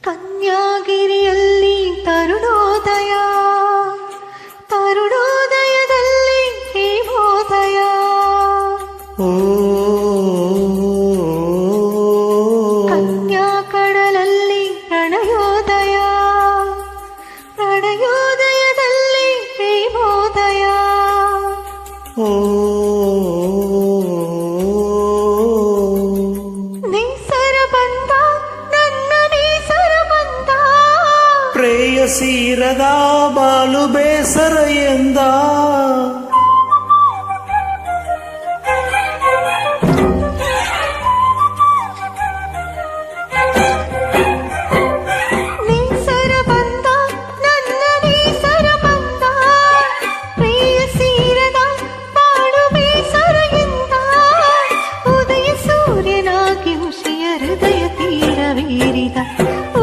ಕನ್ಯಾಗಿರಿಯಲ್ಲಿ ತರುಣೋದಯ, ತರುಣೋದಯದಲ್ಲಿ ಹೇಮೋದಯ. ಕನ್ಯಾ ಕಡಲಲ್ಲಿ ಪ್ರಣಯೋದಯ, ಪ್ರಣಯೋದಯದಲ್ಲಿ ಹೇಮೋದಯ. ನೇಸರ ಬಂದ ನನ್ನ ನೇಸರ ಬಂದ, ಪ್ರೇಯಸೀರದ ಬಾಲು ಬೇಸರ ಎಂದ. ನೇಸರ ಬಂದ ನನ್ನ ನೇಸರ ಬಂದ, ಪ್ರೇಯಸೀರದ ಬಾಳು ಬೇಸರ ಎಂದ. ಉದಯ ಸೂರ್ಯನಾಗಿ ಉಷೆಯ ಹೃದಯ ತೀರವೇರಿದ,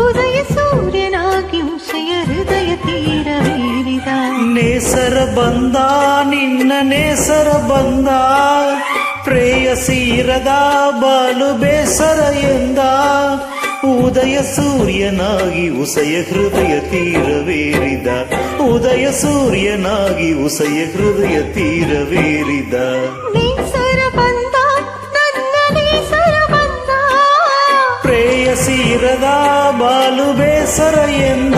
ಉದಯ ಸೂರ್ಯನಾಗಿ ಉಷೆಯ ಹೃದಯ ತೀರವೇರಿದ. ನೇಸರ ಬಂದ ನಿನ್ನ ನೇಸರ ಬಂದ, ಪ್ರೇಯಸೀರದ ಬಾಲು ಬೇಸರ ಎಂದ. ಉದಯ ಸೂರ್ಯನಾಗಿ ಉಸಯ ಹೃದಯ ತೀರವೇರಿದ, ಉದಯ ಸೂರ್ಯನಾಗಿ ಉಸಯ ಹೃದಯ ತೀರವೇರಿದ. ನೇಸರ ಬಂದ ನನ್ನ ನೇಸರ ಬಂದ, ಪ್ರೇಯಸೀರದ ಬಾಲು ಬೇಸರ ಎಂದ.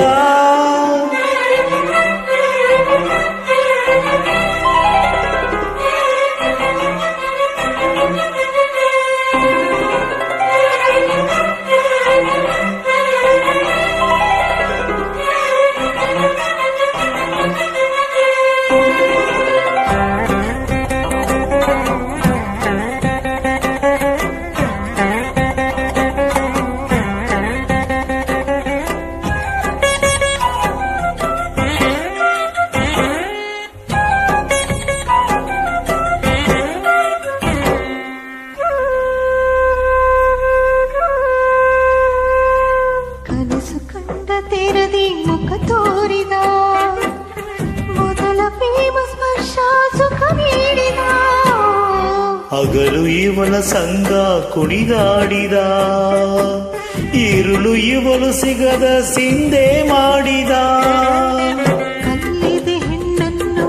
ಕನಸು ಕಂಡ ತೆರದಿ ಮುಖ ತೋರಿದ, ಮೊದಲ ಪ್ರೇಮ ಸ್ಪರ್ಶ ಸುಖ ನೀಡಿದ. ಹಗಲು ಇವಳ ಸಂಗ ಕುಣಿದಾಡಿದ, ഇരുಳು ಇವಳು ಸಿಗದ ಸಿಂಧೆ ಮಾಡಿದ. ಕಲ್ಲಿದೆ ಹೆಣ್ಣನ್ನು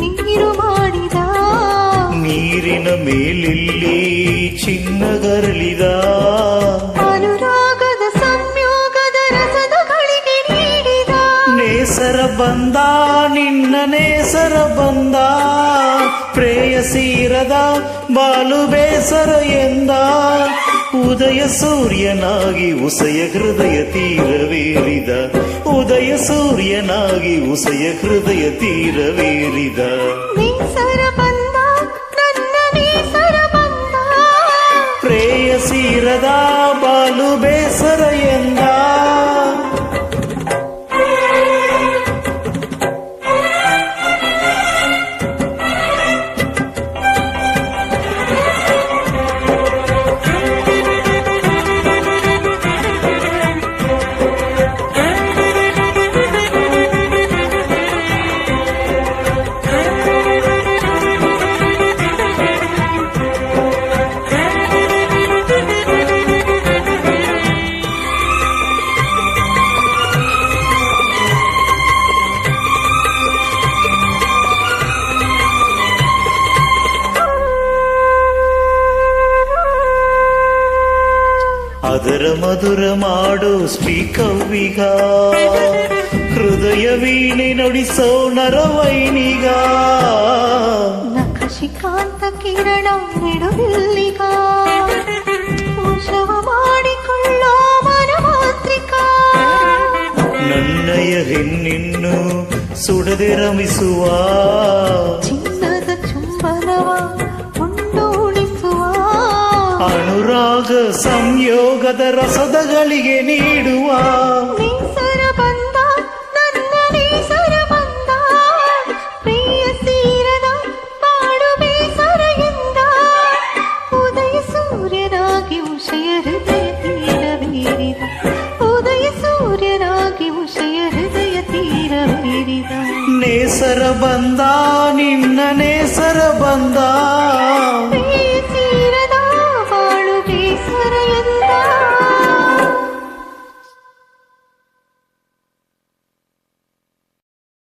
ನೀರು ಮಾಡಿದ, ನೀರಿನ ಮೇಲಿಲ್ಲಿ ಚಿನ್ನಗರಳಿದ. ಅನುರಾಗದ ಸಂಯೋಗದ ರಸದ ಗಳಿಗೆ ನೀಡಿದ. ನೇಸರ ಬಂದ ನಿನ್ನ ನೇಸರ ಬಂದ, ಪ್ರೇಯಸೀರದ ಬಾಲು ಬೇಸರ ಎಂದ. ಉದಯ ಸೂರ್ಯನಾಗಿ ಉಸಯ ಹೃದಯ ತೀರವೇರಿದ, ಉದಯ ಸೂರ್ಯನಾಗಿ ಉಸಯ ಹೃದಯ ತೀರವೇರಿದ. ನೇಸರ ಬಂದ ನನ್ನ ನೇಸರ ಬಂದ, ಪ್ರೇಯಸೀರದ ಬಾಲು ಬೇಸರ ಎಂದ. ಅದರ ಮಧುರ ಮಾಡೋ ಶ್ರೀಕವಿಗ, ಹೃದಯ ವೀಣೆ ನುಡಿಸೋ ನರವೈನಿಗ. ನಖಶಿಕಾಂತ ಕಿರಣ ನೆಡುವಿಲ್ಲಿಗ, ವಶವ ಮಾಡಿಕೊಳ್ಳೋ ಮನಮಾತ್ರಿಕ. ನನ್ನಯ ಹೆಣ್ಣಿನ್ನು ಸುಡದೆ ರಮಿಸುವ, ಚಿನ್ನದ ಚುಂಬನವ ಉಂಡು ಉಳಿಸುವ. ಅನುರಾಗ ಸಂಯೋಗದ ರಸದಗಳಿಗೆ ನೀಡುವ. ನೇಸರ ಬಂದ ನನ್ನ ನೇಸರ ಬಂದ, ಪ್ರೇಯಸೀರದ ಬಾಳು ಬೇಸರ ಎಂದ. ಉದಯ ಸೂರ್ಯನಾಗಿ ಉಷೆಯ ಹೃದಯ ತೀರವೇರಿದ, ಉದಯ ಸೂರ್ಯನಾಗಿ ಉಷೆಯ ಹೃದಯ ತೀರವೇರಿದ. ನೇಸರ ಬಂದ ನಿನ್ನ ನೇಸರ ಬಂದ,